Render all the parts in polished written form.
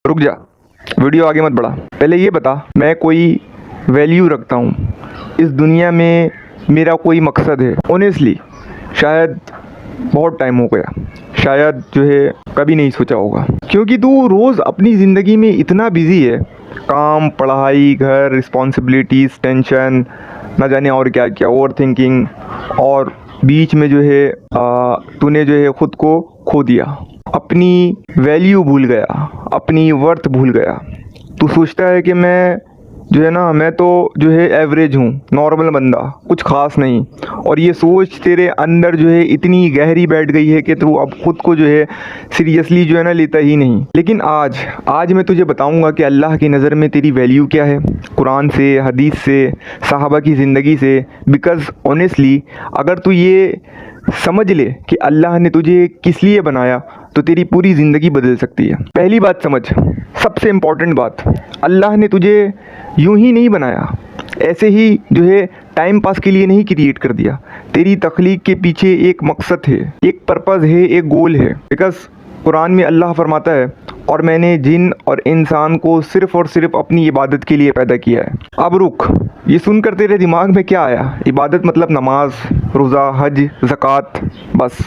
रुक जा, वीडियो आगे मत बढ़ा। पहले ये बता, मैं कोई वैल्यू रखता हूँ इस दुनिया में, मेरा कोई मकसद है? ऑनेस्टली शायद बहुत टाइम हो गया, शायद जो है कभी नहीं सोचा होगा, क्योंकि तू रोज़ अपनी ज़िंदगी में इतना बिजी है, काम, पढ़ाई, घर, रिस्पॉन्सिबिलिटीज़, टेंशन, ना जाने और क्या क्या, ओवर थिंकिंग, और बीच में जो है तूने जो है ख़ुद को खो दिया, अपनी वैल्यू भूल गया, अपनी वर्थ भूल गया। तू सोचता है कि मैं जो है ना, मैं तो जो है एवरेज हूँ, नॉर्मल बंदा, कुछ ख़ास नहीं, और ये सोच तेरे अंदर जो है इतनी गहरी बैठ गई है कि तू अब ख़ुद को जो है सीरियसली जो है ना लेता ही नहीं। लेकिन आज मैं तुझे बताऊँगा कि अल्लाह की नज़र में तेरी वैल्यू क्या है, कुरान से, हदीस से, सहाबा की ज़िंदगी से। बिकॉज़ ऑनेस्टली अगर तू ये समझ ले कि अल्लाह ने तुझे किस लिए बनाया, तो तेरी पूरी ज़िंदगी बदल सकती है। पहली बात समझ, सबसे इम्पॉर्टेंट बात, अल्लाह ने तुझे यूं ही नहीं बनाया, ऐसे ही जो है टाइम पास के लिए नहीं क्रिएट कर दिया। तेरी तख्लीक के पीछे एक मकसद है, एक पर्पज़ है, एक गोल है। बिकॉज़ कुरान में अल्लाह फरमाता है, और मैंने जिन और इंसान को सिर्फ़ और सिर्फ अपनी इबादत के लिए पैदा किया है। अब रुक, ये सुनकर तेरे दिमाग में क्या आया? इबादत मतलब नमाज, रोज़ा, हज, ज़कात? बस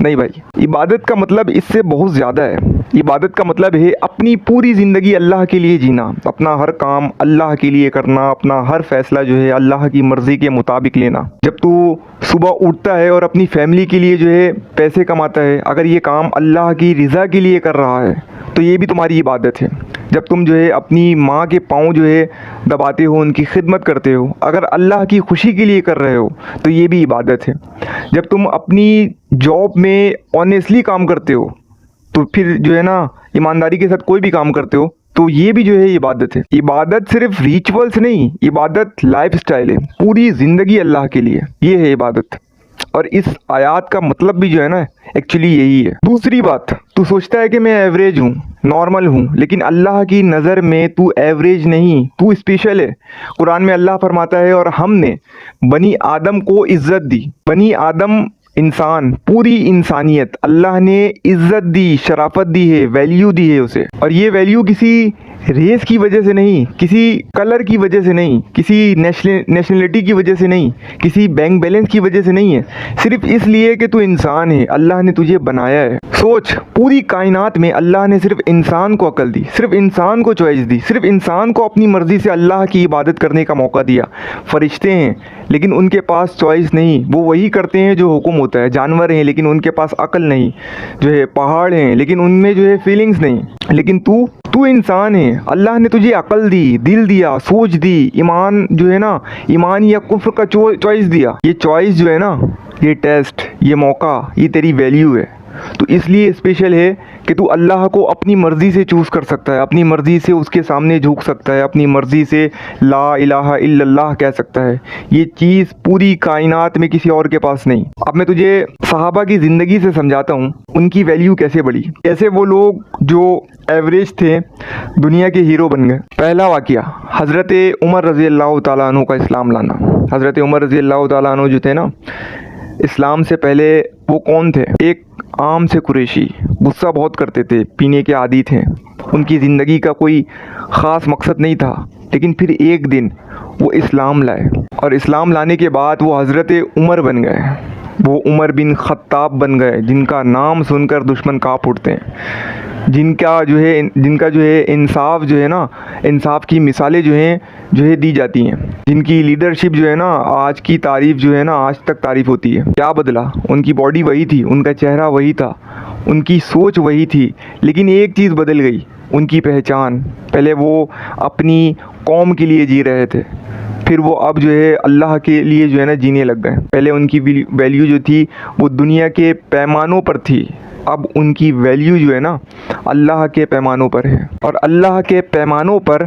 नहीं भाई, इबादत का मतलब इससे बहुत ज़्यादा है। इबादत का मतलब है अपनी पूरी ज़िंदगी अल्लाह के लिए जीना, अपना हर काम अल्लाह के लिए करना, अपना हर फैसला जो है अल्लाह की मर्ज़ी के मुताबिक लेना। जब तू सुबह उठता है और अपनी फैमिली के लिए जो है पैसे कमाता है, अगर ये काम अल्लाह की रज़ा के लिए कर रहा है तो ये भी तुम्हारी इबादत है। जब तुम जो है अपनी माँ के पाँव जो है दबाते हो, उनकी खिदमत करते हो, अगर अल्लाह की खुशी के लिए कर रहे हो तो ये भी इबादत है। जब तुम अपनी जॉब में ऑनेस्टली काम करते हो, तो फिर जो है ना ईमानदारी के साथ कोई भी काम करते हो, तो ये भी जो है इबादत है। इबादत सिर्फ रिचुअल्स नहीं, इबादत लाइफस्टाइल है, पूरी ज़िंदगी अल्लाह के लिए, ये है इबादत। और इस आयत का मतलब भी जो है ना एक्चुअली यही है। दूसरी बात, तू सोचता है कि मैं एवरेज हूँ, नॉर्मल हूँ, लेकिन अल्लाह की नज़र में तू एवरेज नहीं, तू स्पेशल है। कुरान में अल्लाह फरमाता है, और हमने बनी आदम को इज़्ज़त दी। बनी आदम इंसान, पूरी इंसानियत अल्लाह ने इज़्ज़त दी, शराफत दी है, वैल्यू दी है उसे। और ये वैल्यू किसी रेस की वजह से नहीं, किसी कलर की वजह से नहीं, किसी नेशनलिटी की वजह से नहीं, किसी बैंक बैलेंस की वजह से नहीं है, सिर्फ इसलिए कि तू इंसान है, अल्लाह ने तुझे बनाया है। सोच, पूरी कायनात में अल्लाह ने सिर्फ इंसान को अकल दी, सिर्फ इंसान को चॉइस दी, सिर्फ इंसान को अपनी मर्ज़ी से अल्लाह की इबादत करने का मौका दिया। फरिश्ते हैं लेकिन उनके पास चॉइस नहीं, वो वही करते हैं जो हुक्म होता है। जानवर हैं लेकिन उनके पास अकल नहीं, जो है पहाड़ हैं लेकिन उनमें जो है फीलिंग्स नहीं। लेकिन तू इंसान है, अल्लाह ने तुझे अकल दी, दिल दिया, सोच दी, ईमान जो है ना, ईमान या कुफ्र का चॉइस दिया। ये चॉइस जो है ना, ये टेस्ट, ये मौका, ये तेरी वैल्यू है। तो इसलिए स्पेशल है कि तू अल्लाह को अपनी मर्ज़ी से चूज़ कर सकता है, अपनी मर्ज़ी से उसके सामने झुक सकता है, अपनी मर्ज़ी से ला इलाहा इल्लल्लाह कह सकता है। ये चीज़ पूरी कायनात में किसी और के पास नहीं। अब मैं तुझे सहाबा की ज़िंदगी से समझाता हूँ, उनकी वैल्यू कैसे बढ़ी, कैसे वो लोग जो एवरेज थे दुनिया के हीरो बन गए। पहला वाक़या, हज़रत उमर रज़ी अल्लाह तआला अन्हु का इस्लाम लाना। हज़रत उमर रज़ी अल्लाह तआला अन्हु जो थे ना, इस्लाम से पहले वो कौन थे? एक आम से कुरैशी, गुस्सा बहुत करते थे, पीने के आदी थे, उनकी ज़िंदगी का कोई ख़ास मकसद नहीं था। लेकिन फिर एक दिन वो इस्लाम लाए, और इस्लाम लाने के बाद वो हज़रत उमर बन गए, वो उमर बिन ख़त्ताब बन गए, जिनका नाम सुनकर दुश्मन काँप उठते हैं, जिनका जो है इंसाफ जो है ना, इंसाफ की मिसालें जो है दी जाती हैं, जिनकी लीडरशिप जो है ना आज की तारीफ़ जो है ना आज तक तारीफ़ होती है। क्या बदला? उनकी बॉडी वही थी, उनका चेहरा वही था, उनकी सोच वही थी, लेकिन एक चीज़ बदल गई, उनकी पहचान। पहले वो अपनी कौम के लिए जी रहे थे, फिर वो अब जो है अल्लाह के लिए जो है ना जीने लग गए। पहले उनकी वैल्यू जो थी वो दुनिया के पैमानों पर थी, अब उनकी वैल्यू जो है ना अल्लाह के पैमानों पर है, और अल्लाह के पैमानों पर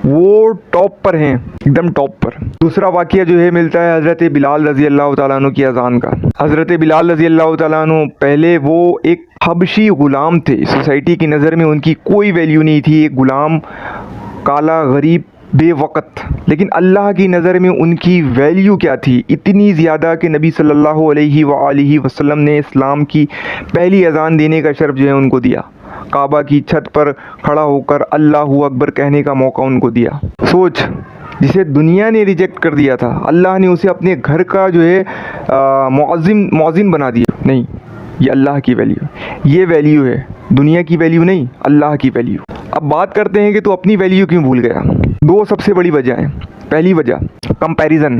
वो टॉप पर हैं, एकदम टॉप पर। दूसरा वाक़या जो है मिलता है हज़रत बिलाल रज़ी अल्लाह तआला अन्हु की अज़ान का। हज़रत बिलाल रज़ी अल्लाह तआला अन्हु पहले वो एक हबशी ग़ुलाम थे, सोसाइटी की नज़र में उनकी कोई वैल्यू नहीं थी, एक ग़ुलाम, काला, गरीब, बेवक़्त। लेकिन अल्लाह की नज़र में उनकी वैल्यू क्या थी? इतनी ज़्यादा कि नबी सल्लल्लाहु अलैहि वसल्लम ने इस्लाम की पहली अज़ान देने का शर्फ जो है उनको दिया, काबा की छत पर खड़ा होकर अल्लाहू अकबर कहने का मौका उनको दिया। सोच, जिसे दुनिया ने रिजेक्ट कर दिया था, अल्लाह ने उसे अपने घर का जो है मुअज़्ज़िन बना दिया। नहीं, ये अल्लाह की वैल्यू, ये वैल्यू है, दुनिया की वैल्यू नहीं, अल्लाह की वैल्यू। अब बात करते हैं कि तू अपनी वैल्यू क्यों भूल गया। दो सबसे बड़ी वजह हैं। पहली वजह कंपैरिजन।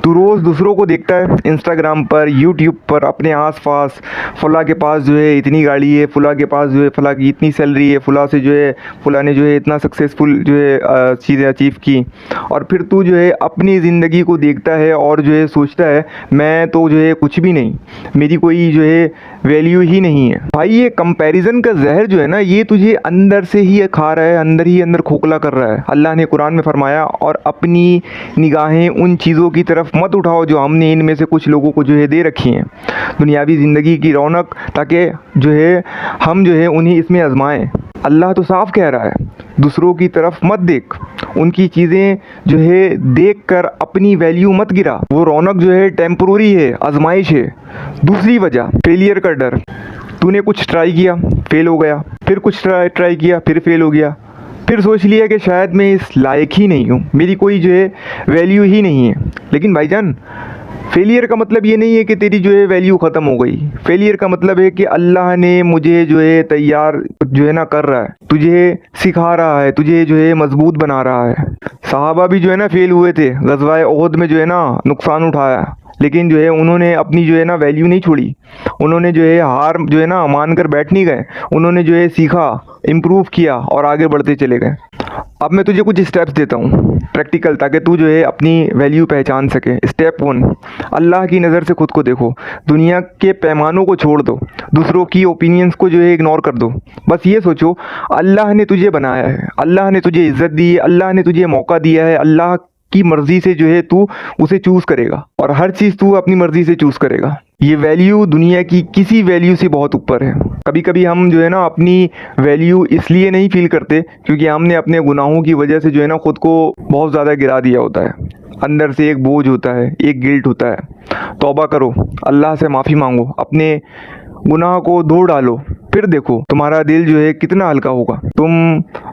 तू रोज़ दूसरों को देखता है इंस्टाग्राम पर, यूट्यूब पर, अपने आसपास, फला के पास जो है इतनी गाड़ी है, फला के पास जो है फला की इतनी सैलरी है, फला से जो है फला ने जो है इतना सक्सेसफुल जो है चीज़ें अचीव की, और फिर तू जो है अपनी ज़िंदगी को देखता है और जो है सोचता है मैं तो जो है कुछ भी नहीं, मेरी कोई जो है वैल्यू ही नहीं है। भाई ये कंपैरिजन का जहर जो है ना, ये तुझे अंदर से ही खा रहा है, अंदर ही अंदर खोखला कर रहा है। अल्लाह ने कुरान में फरमाया, और अपनी निगाहें उन चीज़ों की तरफ मत उठाओ जो हमने इनमें से कुछ लोगों को जो है दे रखी हैं, दुनियावी ज़िंदगी की रौनक, ताकि जो है हम जो है उन्हें इसमें आजमाएं। अल्लाह तो साफ कह रहा है, दूसरों की तरफ मत देख, उनकी चीज़ें जो है देख कर अपनी वैल्यू मत गिरा। वो रौनक जो है टेम्परोरी है, आजमाइश है। दूसरी वजह फेलियर का डर। तूने कुछ ट्राई किया, फेल हो गया, फिर कुछ ट्राई किया, फिर फेल हो गया, फिर सोच लिया कि शायद मैं इस लायक ही नहीं हूँ, मेरी कोई जो है वैल्यू ही नहीं है। लेकिन भाईजान, फेलियर का मतलब ये नहीं है कि तेरी जो है वैल्यू ख़त्म हो गई। फेलियर का मतलब है कि अल्लाह ने मुझे जो है तैयार जो है ना कर रहा है, तुझे सिखा रहा है, तुझे जो है मजबूत बना रहा है। सहाबा भी जो है ना फेल हुए थे, ग़ज़वा ओहद में जो है ना नुकसान उठाया, लेकिन जो है उन्होंने अपनी जो है ना वैल्यू नहीं छोड़ी। उन्होंने जो है हार जो है ना मान कर बैठ नहीं गए, उन्होंने जो है सीखा, इम्प्रूव किया और आगे बढ़ते चले गए। अब मैं तुझे कुछ स्टेप्स देता हूँ प्रैक्टिकल, ताकि तू जो है अपनी वैल्यू पहचान सके। स्टेप 1, अल्लाह की नज़र से खुद को देखो। दुनिया के पैमानों को छोड़ दो, दूसरों की ओपिनियंस को जो है इग्नोर कर दो। बस ये सोचो, अल्लाह ने तुझे बनाया है, अल्लाह ने तुझे इज़्ज़त दी है, अल्लाह ने तुझे मौका दिया है, अल्लाह की मर्ज़ी से जो है तू उसे चूज़ करेगा, और हर चीज़ तू अपनी मर्ज़ी से चूज़ करेगा। ये वैल्यू दुनिया की किसी वैल्यू से बहुत ऊपर है। कभी कभी हम जो है ना अपनी वैल्यू इसलिए नहीं फील करते क्योंकि हमने अपने गुनाहों की वजह से जो है ना खुद को बहुत ज़्यादा गिरा दिया होता है। अंदर से एक बोझ होता है, एक गिल्ट होता है। तौबा करो, अल्लाह से माफ़ी मांगो, अपने गुनाह को धो डालो, फिर देखो तुम्हारा दिल जो है कितना हल्का होगा। तुम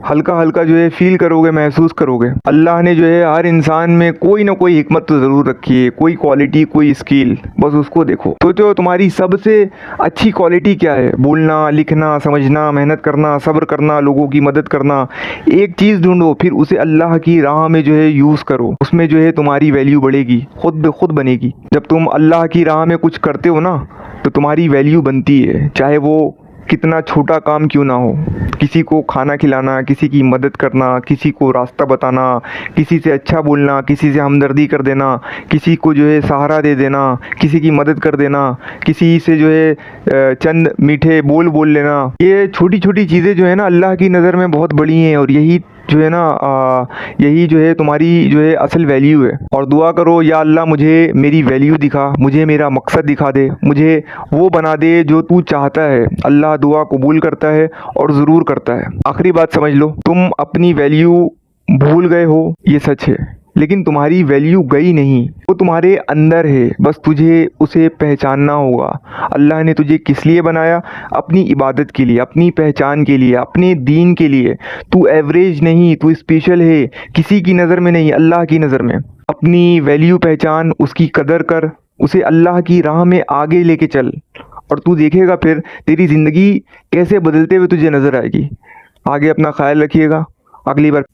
हल्का हल्का जो है फील करोगे, महसूस करोगे। अल्लाह ने जो है हर इंसान में कोई ना कोई हिकमत तो ज़रूर रखी है, कोई क्वालिटी, कोई स्किल, बस उसको देखो। सोचो तुम्हारी सबसे अच्छी क्वालिटी क्या है? बोलना, लिखना, समझना, मेहनत करना, सब्र करना, लोगों की मदद करना। एक चीज़ ढूंढो, फिर उसे अल्लाह की राह में जो है यूज़ करो, उसमें जो है तुम्हारी वैल्यू बढ़ेगी, खुद ब खुद बनेगी। जब तुम अल्लाह की राह में कुछ करते हो ना, तो तुम्हारी वैल्यू बनती है, चाहे वो कितना छोटा काम क्यों ना हो। किसी को खाना खिलाना, किसी की मदद करना, किसी को रास्ता बताना, किसी से अच्छा बोलना, किसी से हमदर्दी कर देना, किसी को जो है सहारा दे देना, किसी की मदद कर देना, किसी से जो है चंद मीठे बोल लेना। ये छोटी छोटी चीज़ें जो है ना अल्लाह की नज़र में बहुत बड़ी हैं, और यही जो है ना यही जो है तुम्हारी जो है असल वैल्यू है। और दुआ करो, या अल्लाह मुझे मेरी वैल्यू दिखा, मुझे मेरा मकसद दिखा दे, मुझे वो बना दे जो तू चाहता है। अल्लाह दुआ कबूल करता है और ज़रूर करता है। आखिरी बात समझ लो, तुम अपनी वैल्यू भूल गए हो, ये सच है, लेकिन तुम्हारी वैल्यू गई नहीं, वो तुम्हारे अंदर है, बस तुझे उसे पहचानना होगा। अल्लाह ने तुझे किस लिए बनाया? अपनी इबादत के लिए, अपनी पहचान के लिए, अपने दीन के लिए। तू एवरेज नहीं, तू स्पेशल है, किसी की नज़र में नहीं, अल्लाह की नज़र में। अपनी वैल्यू पहचान, उसकी कदर कर, उसे अल्लाह की राह में आगे लेके चल, और तू देखेगा फिर तेरी ज़िंदगी कैसे बदलते हुए तुझे नज़र आएगी। आगे अपना ख्याल रखिएगा, अगली बार